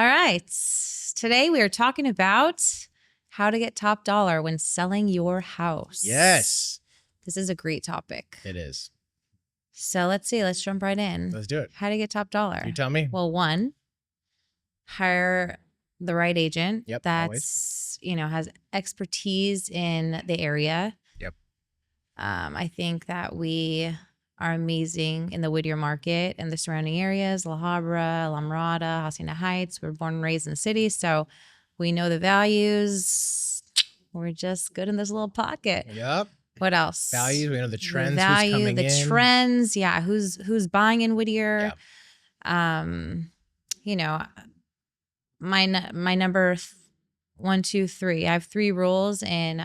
All right. Today we are talking about how to get top dollar when selling your house. Yes. This is a great topic. It is. So let's see. Let's jump right in. Let's do it. How to get top dollar. You tell me. Well, one, hire the right agent Always. has expertise in the area. Yep. I think that we are amazing in the Whittier market and the surrounding areas, La Habra, La Mirada, Hacienda Heights. We're born and raised in the city, so we know the values. We're just good in this little pocket. Yep. What else? Values. We know the trends. The value, who's coming the in. trends. Yeah, who's buying in Whittier? Yep. My number 1, 2, 3. I have 3 rules in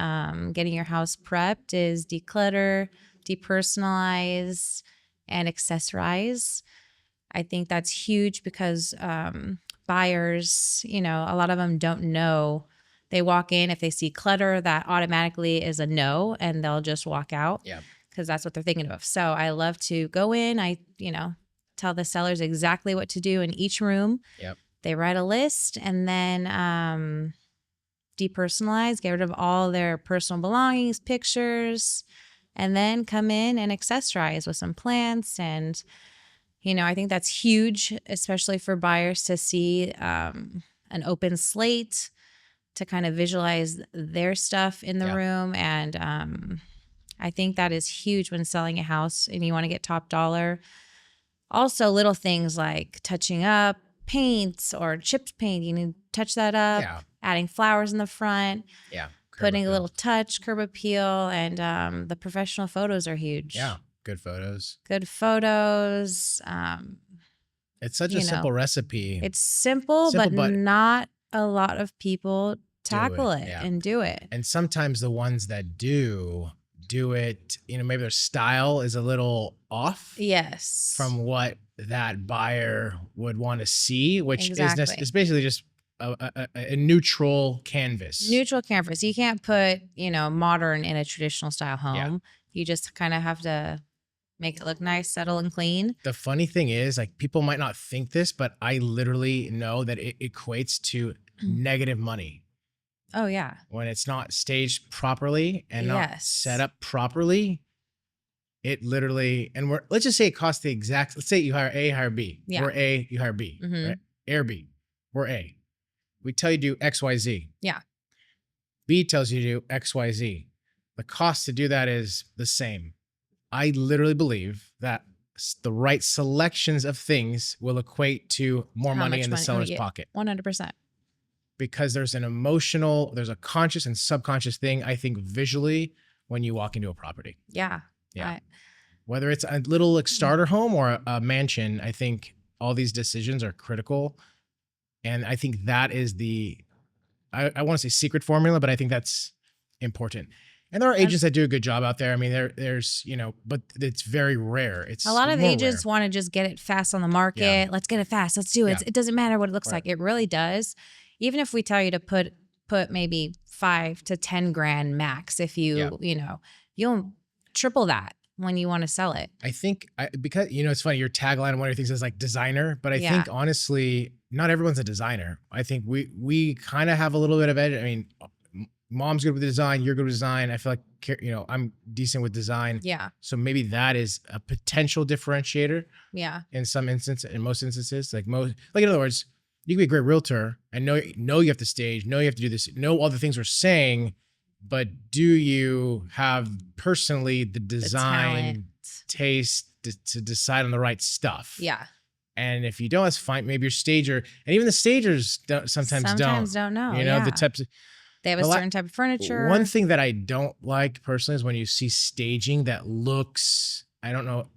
getting your house prepped: is declutter, depersonalize, and accessorize. I think that's huge because buyers, a lot of them don't know. They walk in, if they see clutter, that automatically is a no, and they'll just walk out. Yeah. Because that's what they're thinking of. So I love to go in. I, tell the sellers exactly what to do in each room. Yep. They write a list and then depersonalize, get rid of all their personal belongings, pictures, and then come in and accessorize with some plants. And, I think that's huge, especially for buyers to see an open slate, to kind of visualize their stuff in the room. And I think that is huge when selling a house and you want to get top dollar. Also, little things like touching up paints or chipped paint, you need to touch that up. Yeah. Adding flowers in the front. Yeah. Putting a little touch, curb appeal, and the professional photos are huge. Yeah. Good photos. Good photos. It's such a simple recipe. It's simple, but not a lot of people tackle it and do it. And sometimes the ones that do it, maybe their style is a little off. Yes. From what that buyer would want to see, which is basically just a neutral canvas. Neutral canvas. You can't put, modern in a traditional style home. Yeah. You just kind of have to make it look nice, settle, and clean. The funny thing is, people might not think this, but I literally know that it equates to negative money. Oh, yeah. When it's not staged properly and not set up properly, it literally, and let's just say it costs the exact, let's say you hire A, hire B. Yeah. We're A, you hire B. Mm-hmm. Right? A or B. We're A. We tell you to do X, Y, Z. Yeah. B tells you to do X, Y, Z. The cost to do that is the same. I literally believe that the right selections of things will equate to more money in the seller's pocket. 100%. Because there's a conscious and subconscious thing, I think, visually when you walk into a property. Yeah. Yeah. Whether it's a little starter home or a mansion, I think all these decisions are critical. And I think that is I want to say secret formula, but I think that's important. And there are agents that do a good job out there. I mean, there's, but it's very rare. It's a lot of agents want to just get it fast on the market. Yeah. Let's get it fast. Let's do it. Yeah. It doesn't matter what it looks like. It really does. Even if we tell you to put maybe 5 to 10 grand max, if you, you'll triple that when you want to sell it. I think because, it's funny, your tagline, one of your things is designer, but I think honestly, not everyone's a designer. I think we kind of have a little bit of edit. I mean, mom's good with design. You're good with design. I feel like, I'm decent with design. Yeah. So maybe that is a potential differentiator. Yeah. In most instances, in other words, you can be a great realtor and know you have to stage, know you have to do this, know all the things we're saying, but do you have personally the design taste to decide on the right stuff? Yeah. And if you don't, that's fine. Maybe your stager, and even the stagers sometimes don't know. The types of, they have a certain type of furniture. One thing that I don't like personally is when you see staging that looks, I don't know,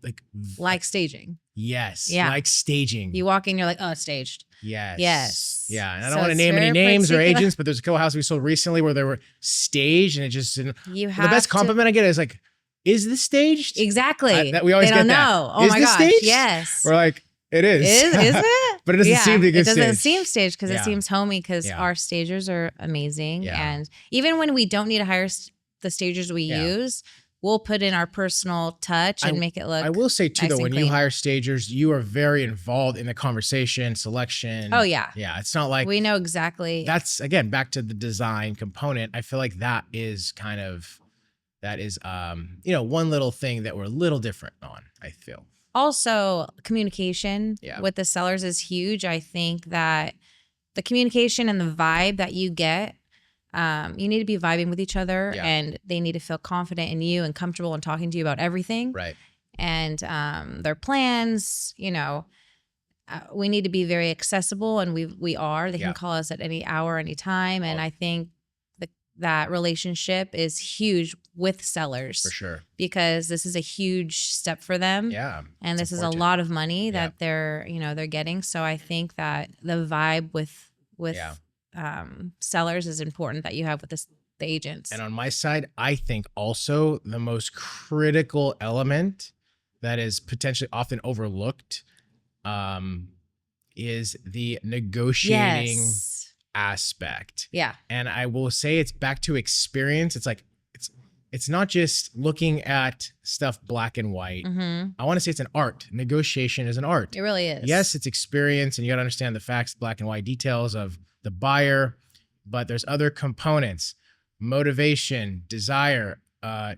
like staging. Yes. Yeah. Like staging. You walk in, you're like, oh, it's staged. Yes. Yes. Yeah. And I don't want to name any names or agents, but there's a couple houses we sold recently where they were staged and it just didn't. The best compliment I get is this staged? Exactly. We always they get don't that. Know. Oh my gosh. Staged? Yes. We're like, it is. Is it? But it doesn't seem to get staged. It doesn't seem staged because it seems homey because our stagers are amazing. Yeah. And even when we don't need to hire the stagers we use, we'll put in our personal touch and make it look I will say too, nice though, and when you clean. hire stagers, you are very involved in the conversation, selection. Oh, yeah. Yeah. It's not like We know exactly. that's, again, back to the design component. I feel like that is one little thing that we're a little different on, I feel. Also, communication with the sellers is huge. I think that the communication and the vibe that you get, you need to be vibing with each other, and they need to feel confident in you and comfortable in talking to you about everything. Right. And their plans, we need to be very accessible, and we are. They can call us at any hour, any time. And I think that relationship is huge with sellers. For sure. Because this is a huge step for them. Yeah. And this is a lot of money that they're getting. So I think that the vibe with sellers is important that you have with the agents. And on my side, I think also the most critical element that is potentially often overlooked is the negotiating aspect. Yeah. And I will say it's back to experience. It's like, it's not just looking at stuff black and white. Mm-hmm. I want to say it's an art. Negotiation is an art. It really is. Yes, it's experience, and you got to understand the facts, black and white details of the buyer, but there's other components: motivation, desire,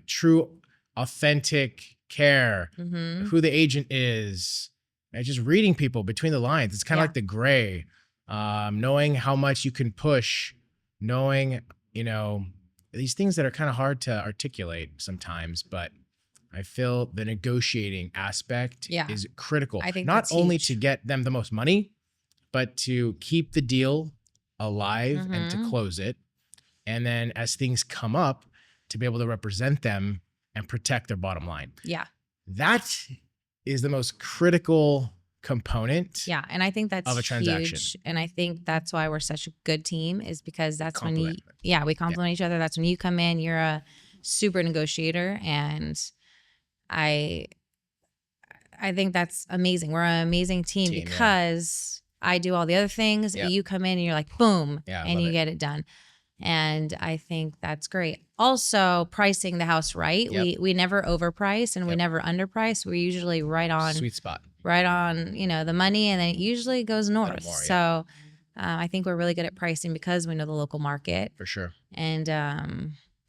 true, authentic care, who the agent is, and just reading people between the lines. It's kind of like the gray, knowing how much you can push, knowing, these things that are kind of hard to articulate sometimes, but I feel the negotiating aspect is critical. I think not only huge. to get them the most money, but to keep the deal alive and to close it. And then as things come up, to be able to represent them and protect their bottom line. Yeah. That is the most critical component. Yeah. And I think that's of a transaction. huge. And I think that's why we're such a good team, is because that's when we complement each other. That's when you come in, you're a super negotiator. And I think that's amazing. We're an amazing team because I do all the other things. You come in and you're like, boom, and you get it done. And I think that's great. Also, pricing the house right. We never overprice and we never underprice. We're usually right on sweet spot. Right on, the money, and then it usually goes north. More, so I think we're really good at pricing because we know the local market. For sure. And,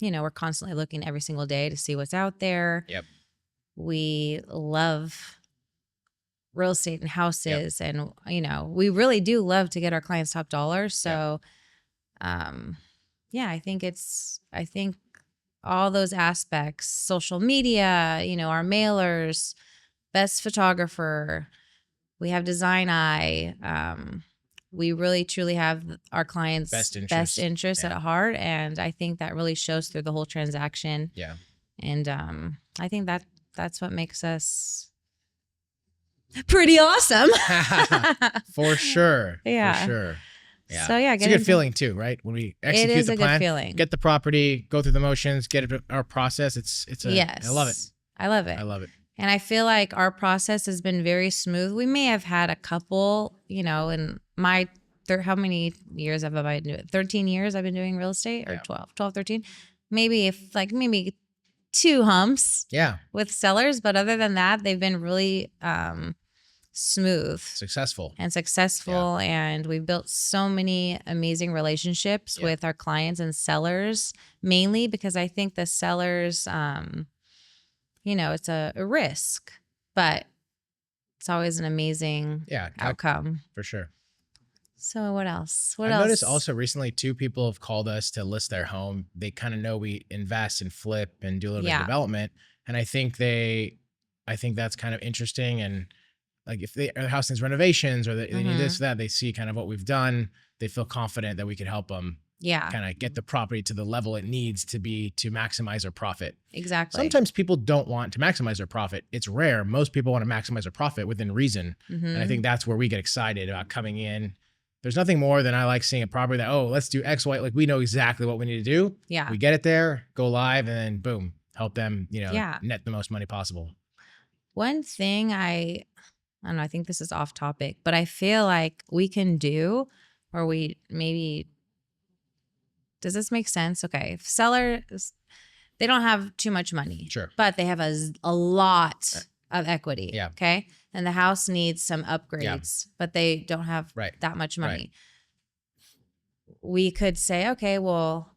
we're constantly looking every single day to see what's out there. Yep. We love real estate and houses, and, we really do love to get our clients top dollar. So, I think all those aspects, social media, our mailers, best photographer, we have Design Eye. We really truly have our clients' best interest at heart. And I think that really shows through the whole transaction. Yeah. And I think that's what makes us pretty awesome. For sure. Yeah. For sure. Yeah. So it's a good feeling too, right? When we execute the plan, good feeling. Get the property, go through the motions, get it our process. I love it. I love it. I love it. And I feel like our process has been very smooth. We may have had a couple, in my, how many years have I been doing? 13 years I've been doing real estate, or 12, 13. Maybe maybe 2 humps with sellers. But other than that, they've been really smooth. Successful. And we've built so many amazing relationships with our clients and sellers, mainly because I think the sellers, it's a risk, but it's always an amazing outcome. For sure. So what else? I've noticed also recently too, people have called us to list their home. They kind of know we invest and flip and do a little bit of development. And I think that's kind of interesting. And like if their house needs renovations or they need this, that, they see kind of what we've done. They feel confident that we could help them kind of get the property to the level it needs to be to maximize their profit. Exactly. Sometimes people don't want to maximize their profit. It's rare. Most people want to maximize their profit within reason. And I think that's where we get excited about coming in. There's nothing more than I like seeing a property that, let's do X, Y. Like we know exactly what we need to do. Yeah. We get it there, go live, and then boom, help them, net the most money possible. One thing I don't know, I think this is off topic, but I feel like we can do, or we maybe, does this make sense? Okay. If sellers, they don't have too much money. Sure. But they have a lot of equity. Yeah. Okay. And the house needs some upgrades, but they don't have that much money. We could say, okay, well,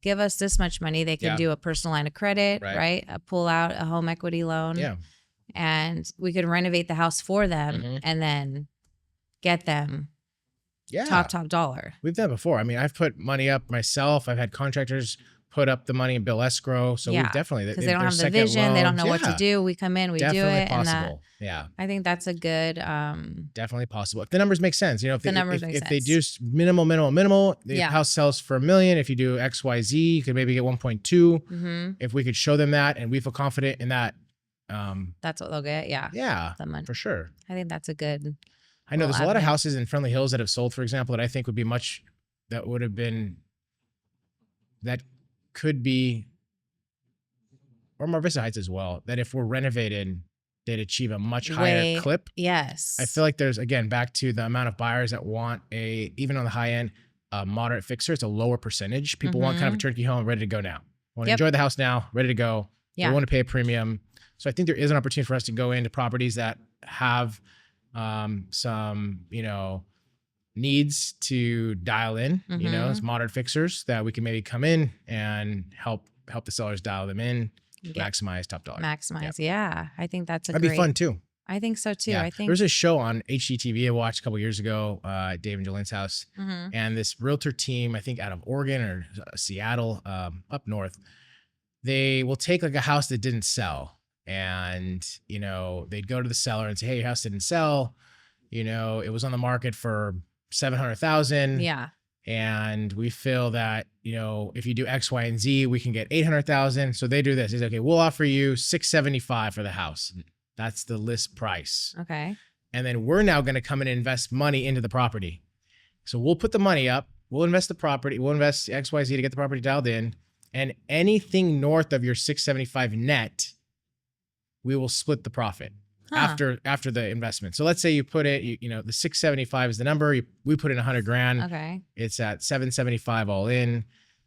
give us this much money. They could do a personal line of credit, right? Pull out a home equity loan. Yeah. And we could renovate the house for them and then get them top dollar. We've done it before. I mean, I've put money up myself. I've had contractors put up the money and bill escrow. So we've definitely, because they don't have the vision. They don't know what to do. We come in, we do it. Possible. And I think that's a good, definitely possible. If the numbers make sense, you know, if the numbers make if sense. they do minimal, the house sells for $1 million. If you do X, Y, Z, you could maybe get 1.2. If we could show them that and we feel confident in that, that's what they'll get. Yeah, the money. For sure. I think that's a good. I know there's a lot of houses in Friendly Hills that have sold, for example, that I think would be that could be, or Mar Vista Heights as well, that if we're renovated, they'd achieve a much higher clip. Yes. I feel like there's, again, back to the amount of buyers that want even on the high end, a moderate fixer. It's a lower percentage. People want kind of a turnkey home ready to go now. Want to enjoy the house now, ready to go. They want to pay a premium. So I think there is an opportunity for us to go into properties that have some, you know, needs to dial in, you know, as moderate fixers that we can maybe come in and help the sellers dial them in, maximize top dollar. Yeah. I think that'd be fun too. I think so too. Yeah. I think there was a show on HGTV I watched a couple years ago, Dave and Jolene's house, and this realtor team, I think out of Oregon or Seattle, up north, they will take like a house that didn't sell. And, you know, they'd go to the seller and say, hey, your house didn't sell. You know, it was on the market for $700,000. Yeah. And we feel that, you know, if you do X, Y, and Z, we can get $800,000. So they do this. They say, okay, we'll offer you $675 for the house. That's the list price. Okay. And then we're now going to come in and invest money into the property. So we'll put the money up. We'll invest the property. We'll invest X, Y, Z to get the property dialed in. And anything north of your $675 net, we will split the profit after the investment. So let's say you put it, you know, the 675 is the number. We put in $100,000. Okay. It's at 775 all in.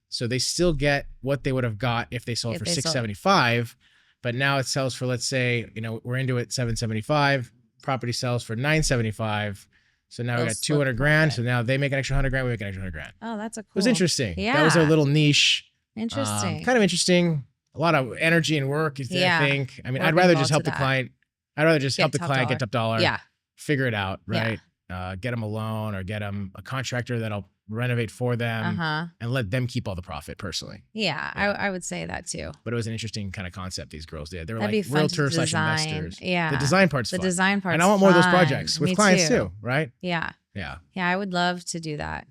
So they still get what they would have got if they sold for 675. But now it sells for, let's say, you know, we're into it 775. Property sells for 975. So now we got $200,000. So now they make an extra $100,000. We make an extra $100,000. Oh, that's a cool. It was interesting. Yeah. That was their little niche. Interesting. Kind of interesting. A lot of energy and work, I think. I mean, I'd rather just help the client. I'd rather just help the client get top dollar. Yeah. Figure it out, right? Get them a loan or get them a contractor that'll renovate for them and let them keep all the profit personally. Yeah. I would say that too. But it was an interesting kind of concept these girls did. They were That'd like realtor / investors. Yeah. The design part's fun. The design part's And I want more of those fun. projects with Me clients too, right? Yeah. Yeah. Yeah. I would love to do that,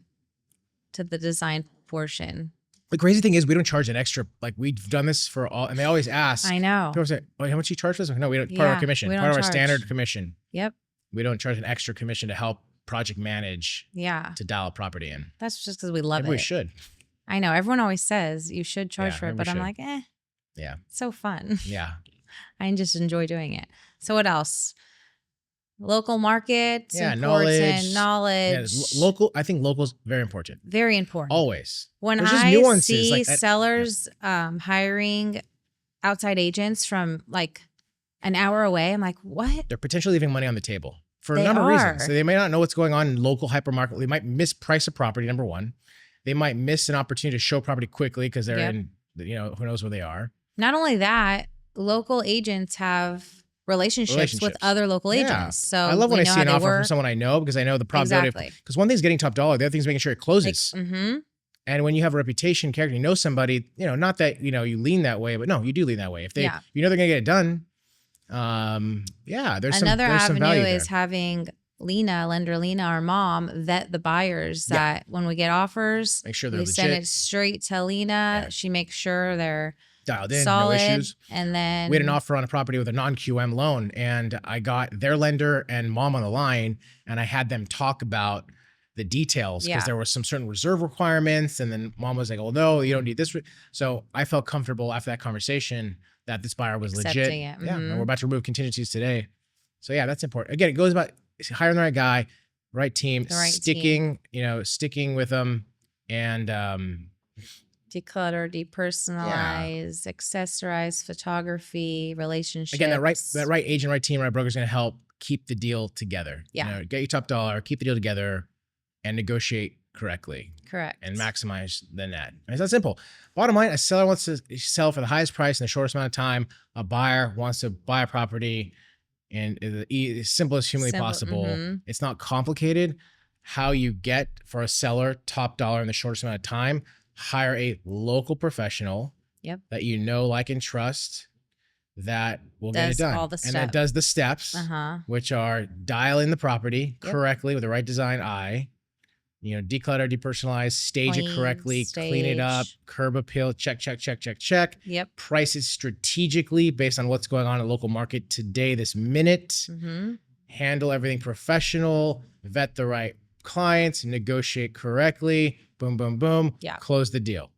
to the design portion. The crazy thing is we don't charge an extra, like we've done this for all, and they always ask. I know. People say, oh, how much you charge for this? No, we don't, part of our commission, part of our standard commission. Yep. We don't charge an extra commission to help project manage. Yeah. To dial a property in. That's just because we love Maybe it. we should. I know. Everyone always says you should charge for it, but I'm like, yeah. It's so fun. Yeah. I just enjoy doing it. So what else? Local market, knowledge. Yeah, local. I think local is very important. Very important. Always. When There's just I nuances see like that. sellers hiring outside agents from like an hour away, I'm like, what? They're potentially leaving money on the table for They a number of are. reasons. So they may not know what's going on in local hypermarket. They might misprice a property, number one. They might miss an opportunity to show property quickly because they're in, you know, who knows where they are. Not only that, local agents have relationships with other local agents. So I love when I see an offer from someone I know because I know the probability. Because one thing's getting top dollar, the other thing's making sure it closes. And when you have a reputation, character, you know somebody, you know, not that, you know, you lean that way, but no, you do lean that way. If they, you know, they're gonna get it done. There's another some avenue value is there. having lender Lena, our mom, vet the buyers that when we get offers, make sure they're legit. Send it straight to Lena. She makes sure they're dialed in, solid, no issues. And then we had an offer on a property with a non-QM loan, and I got their lender and mom on the line, and I had them talk about the details because there were some certain reserve requirements, and then mom was like, "Oh no, you don't need this." So I felt comfortable after that conversation that this buyer was legit. It. Yeah, and we're about to remove contingencies today. So yeah, that's important. Again, it goes about hiring the right guy, right team, sticking with them, and Declutter, Yeah. depersonalize, accessorize, photography, relationships. Again, that right agent, right team, right broker is going to help keep the deal together. Yeah. Get your top dollar, keep the deal together, and negotiate correctly. Correct. And maximize the net. And it's that simple. Bottom line, a seller wants to sell for the highest price in the shortest amount of time. A buyer wants to buy a property in the simplest humanly possible. It's not complicated. How you get for a seller top dollar in the shortest amount of time, hire a local professional that you know, like, and trust that will get it done. All the steps. And that does the steps, which are dial in the property correctly with the right design eye, declutter, depersonalize, stage it correctly, clean it up, curb appeal, check. Price it strategically based on what's going on in the local market today, this minute. Handle everything professional, vet the right clients, negotiate correctly, boom, boom, boom, close the deal.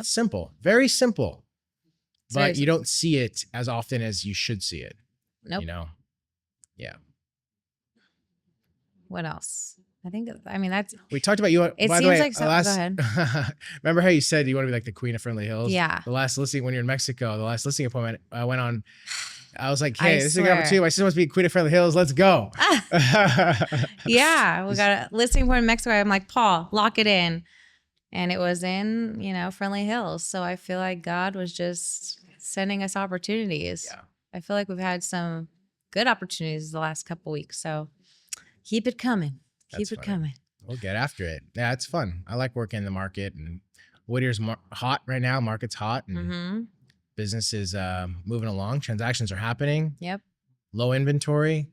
Simple, very simple. But you don't see it as often as you should see it. Nope. Yeah. What else? That's. We talked about you. It by seems the way, like go ahead. Remember how you said you want to be like the queen of Friendly Hills? Yeah. The last listing when you're in Mexico, the last listing appointment I went on, I was like, hey, this is a good opportunity. My sister wants to be queen of Friendly Hills. Let's go. Yeah. We got a listing appointment in Mexico. I'm like, Paul, lock it in. And it was in, Friendly Hills. So I feel like God was just sending us opportunities. Yeah. I feel like we've had some good opportunities the last couple weeks. So keep it coming. Keep it coming. We'll get after it. Yeah, it's fun. I like working in the market, and Whittier's hot right now. Market's hot, and business is moving along. Transactions are happening. Yep. Low inventory.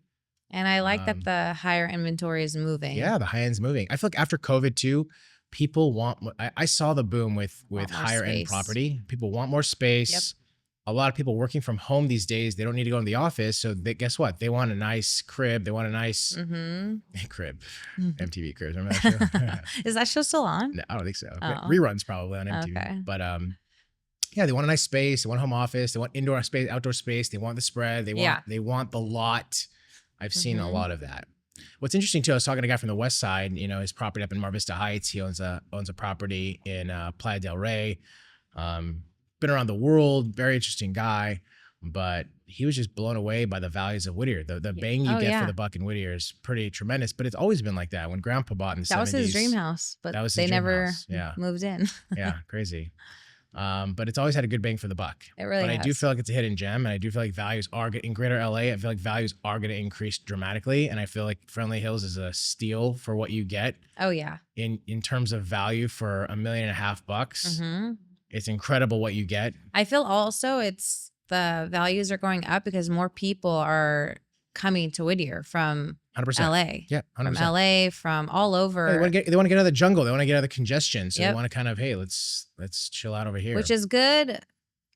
And I like that the higher inventory is moving. Yeah, the high end's moving. I feel like after COVID too, people want. I saw the boom with higher end property. People want more space. Yep. A lot of people working from home these days, they don't need to go to the office. So guess what? They want a nice crib. They want a nice crib. MTV cribs. Remember that show? Is that show still on? No, I don't think so. Reruns probably on MTV. Okay. But yeah, they want a nice space. They want a home office. They want indoor space, outdoor space. They want the spread. They want the lot. I've seen a lot of that. What's interesting too, I was talking to a guy from the West Side, his property up in Mar Vista Heights. He owns a property in Playa del Rey. Been around the world, very interesting guy, but he was just blown away by the values of Whittier. The bang you get for the buck in Whittier is pretty tremendous, but it's always been like that. When Grandpa bought in the 70s. That was his dream house, but they never moved in. Yeah, crazy. But it's always had a good bang for the buck. It really has. I do feel like it's a hidden gem, and I do feel like values are in Greater LA. I feel like values are going to increase dramatically, and I feel like Friendly Hills is a steal for what you get. Oh yeah. In terms of value for $1.5 million. It's incredible what you get. I feel also it's the values are going up because more people are coming to Whittier from 100%. LA. Yeah, 100%. From LA, from all over. Yeah, they want to get out of the jungle. They want to get out of the congestion. So they want to kind of, hey, let's chill out over here. Which is good,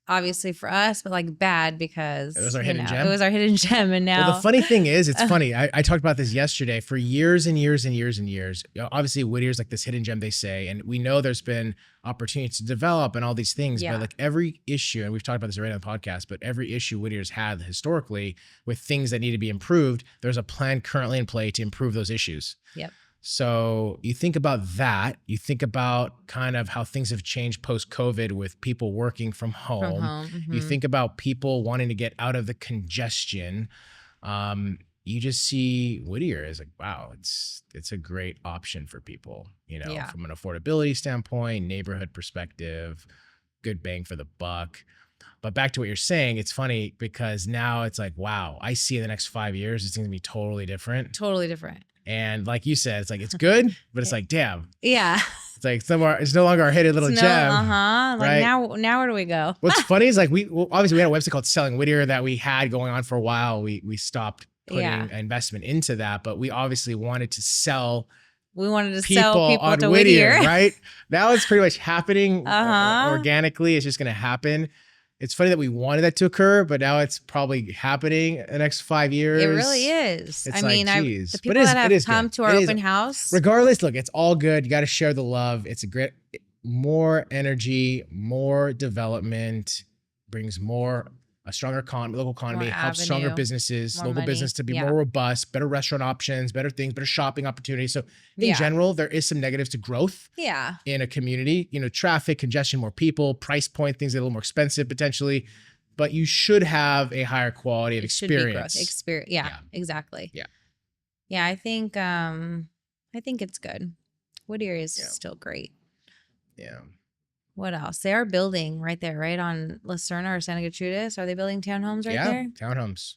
obviously for us, but like bad because it was our hidden gem. It was our hidden gem, and now. Well, the funny thing is, it's funny. I talked about this yesterday. For years and years and years and years, obviously Whittier's like this hidden gem, they say, and we know there's been opportunities to develop and all these things, but like every issue, and we've talked about this already on the podcast, but every issue Whittier's had historically with things that need to be improved, there's a plan currently in play to improve those issues. Yep. So you think about that, you think about kind of how things have changed post-COVID with people working from home. You think about people wanting to get out of the congestion. You just see Whittier as like, wow, it's a great option for people, from an affordability standpoint, neighborhood perspective, good bang for the buck. But back to what you're saying, it's funny because now it's like, wow, I see in the next 5 years, it's going to be totally different. Totally different. And like you said, it's like, it's good, but it's like, damn. Yeah. It's like it's no longer our hidden little gem. Like right? now where do we go? What's funny is like, obviously we had a website called Selling Whittier that we had going on for a while. We stopped putting investment into that, but we obviously wanted to sell. We wanted to sell people on to Whittier. Right? Now it's pretty much happening organically. It's just going to happen. It's funny that we wanted that to occur, but now it's probably happening in the next 5 years. It really is. It's the people that have come to our open house. Regardless, look, it's all good. You got to share the love. It's a more energy, more development, brings more a stronger local economy, More helps stronger avenue, businesses, more local money. business to be Yeah. more robust, better restaurant options, better things, better shopping opportunities. So in Yeah. general, there is some negatives to growth Yeah. in a community, you know, traffic, congestion, more people, price point, things that are a little more expensive potentially, but you should have a higher quality of It should be growth. experience. Experience. Yeah, exactly. Yeah. Yeah, I think it's good. Whittier is still great. Yeah. What else? They are building right there, right on La Serna or Santa Gertrudis. Are they building townhomes right Yeah, there? townhomes.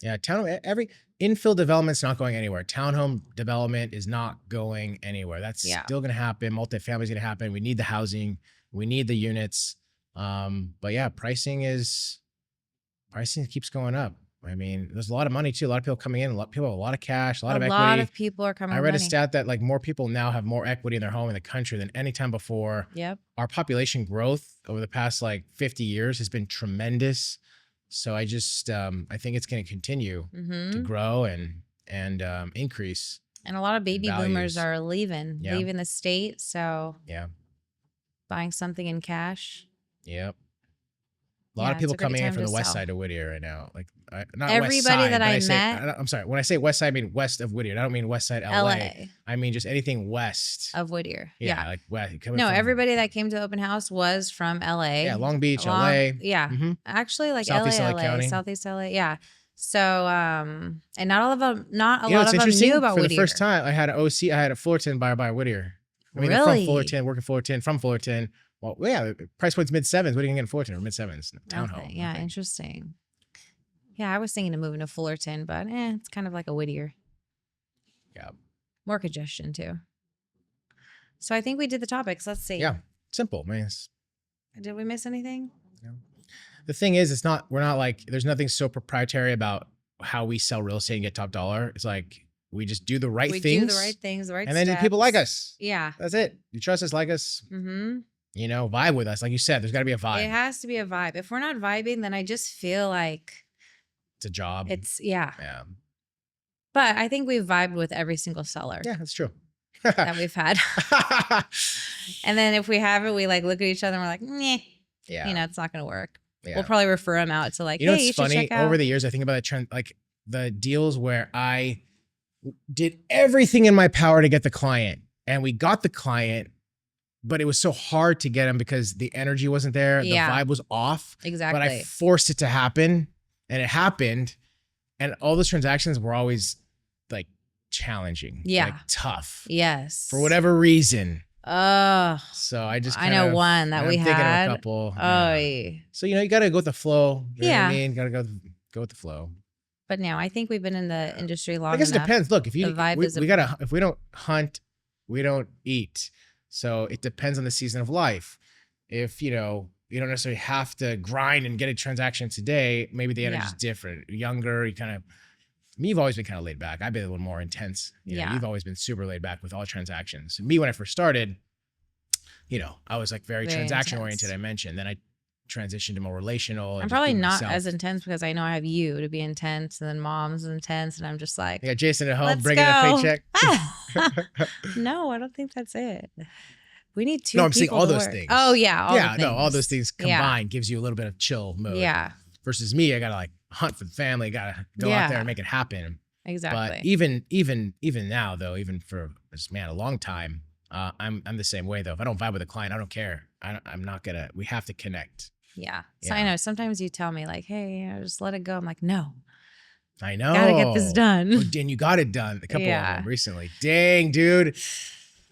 Yeah, every infill development's not going anywhere. Townhome development is not going anywhere. That's still going to happen. Multifamily is going to happen. We need the housing. We need the units. But yeah, pricing keeps going up. I mean, there's a lot of money too. A lot of people coming in. A lot of people have a lot of cash, a lot of equity. A lot of people are coming. I read with a money. stat that like more people now have more equity in their home in the country than any time before. Yep. Our population growth over the past like 50 years has been tremendous. So I just I think it's going to continue to grow and increase. And a lot of baby boomers are leaving the state. So buying something in cash. Yep. A lot of people coming in from the west side of Whittier right now. Like not everybody west side, that I met. I'm sorry. When I say west side, I mean west of Whittier. I don't mean west side LA. I mean just anything west of Whittier. Yeah. Like west. No, everybody that came to open house was from LA. Yeah, Long Beach, LA. Yeah. Actually like Southeast LA, County. Southeast LA. Yeah. So and not all of them not a you know, lot of them knew about Whittier. For the first time I had an OC, I had a Fullerton buyer by Whittier. I mean, really? From Fullerton, working Fullerton, from Fullerton. Well, yeah, price point's mid sevens. What are you gonna get in Fullerton or mid sevens? Townhome. Okay. Yeah, interesting. Yeah, I was thinking of moving to Fullerton, but it's kind of like a Whittier. Yeah. More congestion too. So I think we did the topics. Let's see. Yeah. Simple, man. Did we miss anything? No. The thing is, we're not like, there's nothing so proprietary about how we sell real estate and get top dollar. It's like, we just do the right things. We do the right things, the right and steps. then people like us. Yeah. That's it. You trust us, like us. Mm-hmm. You know, vibe with us. Like you said, there's got to be a vibe. It has to be a vibe. If we're not vibing, then I just feel like it's a job. Yeah. But I think we've vibed with every single seller. Yeah, that's true. that we've had. And then if we haven't, we like look at each other and we're like, meh. Yeah. You know, it's not going to work. Yeah. We'll probably refer them out to like, you know, hey, you should check out. Over the years, I think about that trend, like the deals where I did everything in my power to get the client and we got the client, but it was so hard to get him because the energy wasn't there. The vibe was off. Exactly. But I forced it to happen and it happened. And all those transactions were always like challenging. Yeah. Like tough. Yes. For whatever reason. Oh. So I just I know one that we had. A couple. Oh. Yeah. So, you know, you got to go with the flow. You know what I mean? Got to go with the flow. But now I think we've been in the industry long enough. I guess it depends. Look, if you if we don't hunt, we don't eat. So it depends on the season of life. If you don't necessarily have to grind and get a transaction today, maybe the energy's different. Younger, you've always been kind of laid back. I've been a little more intense. You know, you've always been super laid back with all transactions. Me, when I first started, I was like very transaction oriented. I mentioned. Then I transitioned to more relational. I'm probably not as intense because I know I have you to be intense, and then mom's intense, and I'm just like, yeah, Jason at home bringing a paycheck. No, I don't think that's it. We need two. No, I'm saying people all to those work. things. Oh yeah, all those things combined gives you a little bit of chill mode. Yeah. Versus me, I gotta like hunt for the family, gotta go out there and make it happen. Exactly. But even now though, even for a long time, I'm the same way though. If I don't vibe with a client, I don't care. I'm not gonna. We have to connect. Yeah. So I know sometimes you tell me like, hey, just let it go. I'm like, no. I know. Gotta get this done. And you got it done. A couple of them recently. Dang, dude.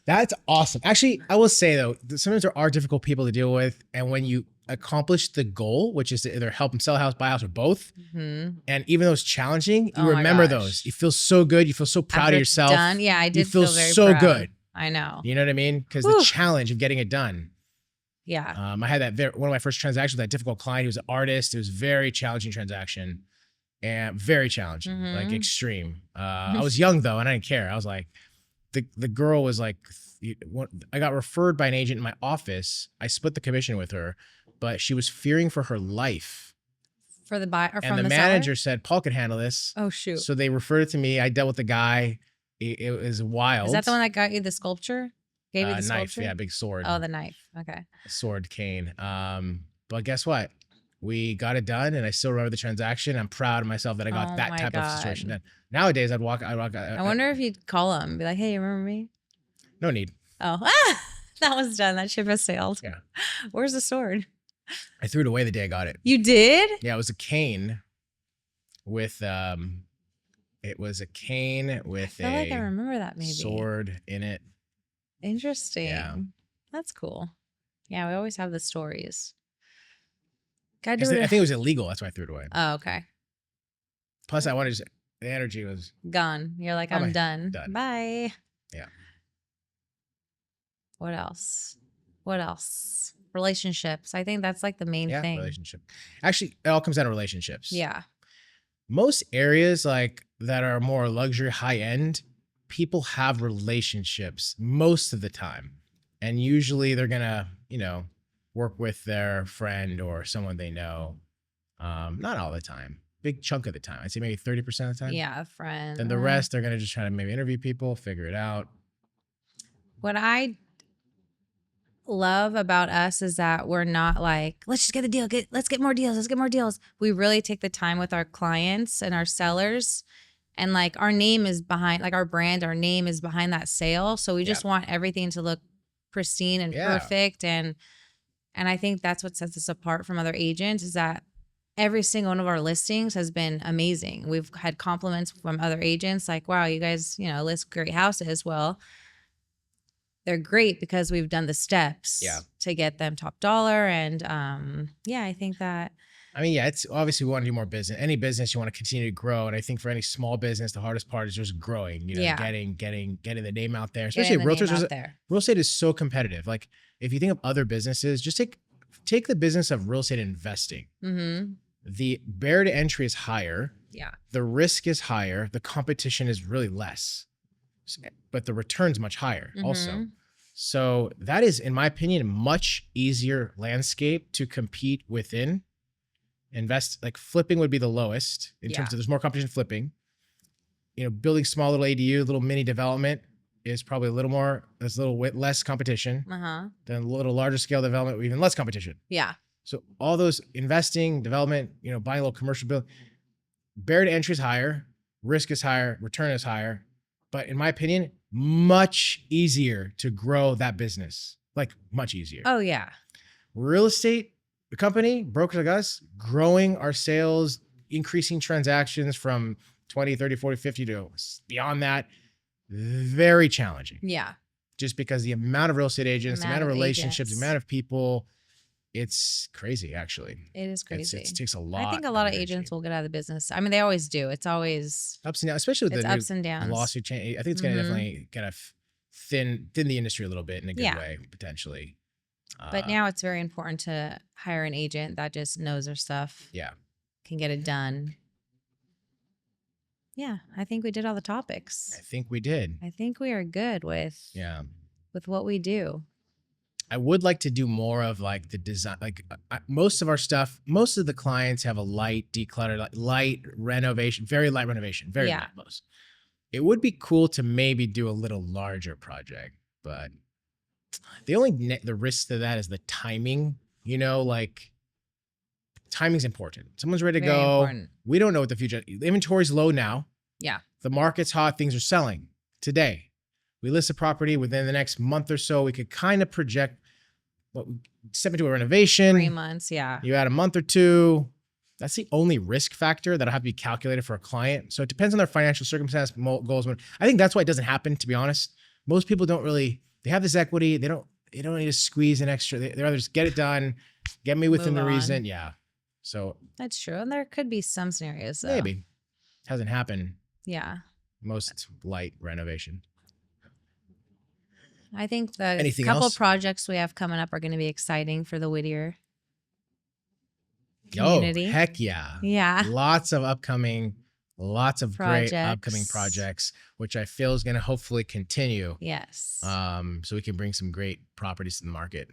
That's awesome. Actually, I will say though, sometimes there are difficult people to deal with. And when you accomplish the goal, which is to either help them sell a house, buy a house, or both, and even though it's challenging, you remember those. You feel so good. You feel so proud of yourself. Done. Yeah, I did. You feel very so proud. good. I know. You know what I mean? Because the challenge of getting it done. Yeah. I had one of my first transactions with that difficult client. He was an artist. It was a very challenging transaction and very challenging, like extreme. I was young though, and I didn't care. I was like, the girl was like, I got referred by an agent in my office. I split the commission with her, but she was fearing for her life. For the buyer, and the manager said, Paul could handle this. Oh shoot. So they referred it to me. I dealt with the guy. It was wild. Is that the one that got you the sculpture? Gave you the knife, sculpture? yeah, big sword. Oh, the knife. Okay. Sword cane. But guess what? We got it done, and I still remember the transaction. I'm proud of myself that I got Oh that my type of situation God. done. Nowadays, I'd walk. I wonder if you'd call him and be like, hey, you remember me? No need. Oh, that was done. That ship has sailed. Yeah. Where's the sword? I threw it away the day I got it. You did? Yeah, it was a cane with it was a cane with I feel like I remember that maybe. sword in it. Interesting. Yeah. That's cool. Yeah, we always have the stories. Gotta 'Cause do I it. think it was illegal. That's why I threw it away. Oh, okay. Plus, I wanted to. The energy was Gone. You're like, Oh, I'm my- done. done. Bye. Yeah. What else? What else? Relationships. I think that's like the main thing. relationship. Actually, it all comes down to relationships. Yeah. Most areas like that are more luxury, high end, people have relationships most of the time, and usually they're gonna, work with their friend or someone they know. Not all the time. Big chunk of the time. I'd say maybe 30% of the time. Yeah, a friend. Then the rest, they're gonna just try to maybe interview people, figure it out. What I love about us is that we're not like, let's just get the deal. Let's get more deals. Let's get more deals. We really take the time with our clients and our sellers. And like our name is behind, like our brand, our name is behind that sale. So we just want everything to look pristine and perfect. And I think that's what sets us apart from other agents is that every single one of our listings has been amazing. We've had compliments from other agents like, wow, you guys, list great houses. Well, they're great because we've done the steps to get them top dollar. And I think that. I mean, yeah, it's obviously we want to do more business. Any business you want to continue to grow. And I think for any small business, the hardest part is just growing, getting the name out there, especially realtors. Real estate is so competitive. Like if you think of other businesses, just take the business of real estate investing. Mm-hmm. The barrier to entry is higher. Yeah. The risk is higher. The competition is really less, but the return's much higher also. So that is, in my opinion, a much easier landscape to compete within. Like flipping would be the lowest in terms of there's more competition flipping. Building small little ADU, little mini development is probably there's a little less competition. Then a little larger scale development, even less competition. Yeah. So all those investing, development, buying a little commercial building, barrier to entry is higher, risk is higher, return is higher. But in my opinion, much easier to grow that business. Like much easier. Oh yeah. Real estate, the company, brokers like us, growing our sales, increasing transactions from 20, 30, 40, 50 to beyond that, very challenging. Yeah. Just because the amount of real estate agents, the amount of relationships, agents. the amount of people, it's crazy, actually. It is crazy. It takes a lot. I think a lot of agents will get out of the business. I mean, they always do. It's always ups and downs, especially with the ups and downs. Lawsuit change. I think it's going to definitely kind of thin the industry a little bit in a good way, potentially. But now it's very important to hire an agent that just knows their stuff. Yeah. Can get it done. Yeah, I think we did all the topics. I think we did. I think we are good with what we do. I would like to do more of like the design, like most of our stuff, most of the clients have a light declutter, light renovation, very light renovation, very light most. It would be cool to maybe do a little larger project, but the risk to that is the timing, like timing's important. Someone's ready to go. Important. We don't know what the future, the inventory's low now. Yeah. The market's hot. Things are selling today. We list a property within the next month or so. We could kind of project step into a renovation. 3 months. Yeah. You add a month or two. That's the only risk factor that'll have to be calculated for a client. So it depends on their financial circumstance, goals. I think that's why it doesn't happen, to be honest. Most people don't really, they have this equity. They don't need to squeeze an extra. They'd rather just get it done, get me within the reason. Yeah. So that's true. And there could be some scenarios though. Maybe. Hasn't happened. Yeah. Most light renovation. I think the couple projects we have coming up are going to be exciting for the Whittier community. Oh, heck yeah. Yeah. Lots of great upcoming projects, which I feel is going to hopefully continue. Yes. So we can bring some great properties to the market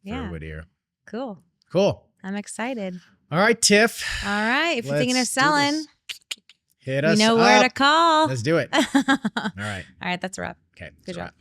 for Whittier. Cool. I'm excited. All right, Tiff. All right. If you're thinking of selling, hit us up. You know where to call. Let's do it. All right. All right. That's a wrap. Okay. Good job.